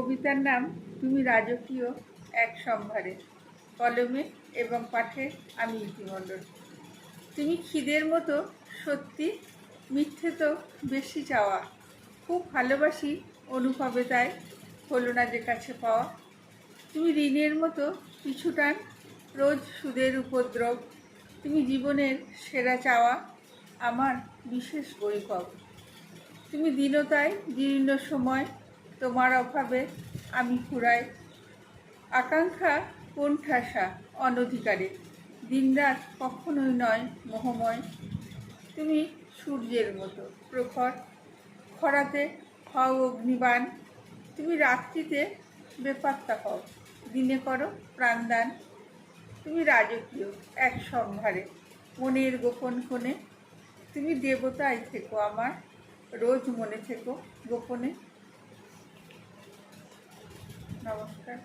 কবিতার নাম তুমি রাজকীয় এক সম্ভারে। কলমে এবং পাঠে আমি ইতিমণ্ডল। তুমি খিদের মতো সত্যি, মিথ্যে তো বেশি চাওয়া। খুব ভালোবাসি অনুভবে, তাই হলো না যে কাছে পাওয়া। তুমি ঋণের মতো পিছুটান, রোজ সুদের উপদ্রব। তুমি জীবনের সেরা চাওয়া, আমার বিশেষ বৈভব। তুমি দীনতায় জীর্ণ সময়, তোমার অভাবে আমি ফুরাই। আকাঙ্ক্ষা কোণঠাসা অনধিকারে, দিনরাত কখনোই নয় মোহময়। তুমি সূর্যের মতো প্রখর, খরাতে হও অগ্নিবাণ। তুমি রাত্রিতে বেপাত্তা হও, দিনে করো প্রাণদান। তুমি রাজকীয় এক সম্ভারে, মনের গোপন কোণে। তুমি দেবতাই থেকো আমার, রোজ মনে থেকো গোপনে। নমস্কার।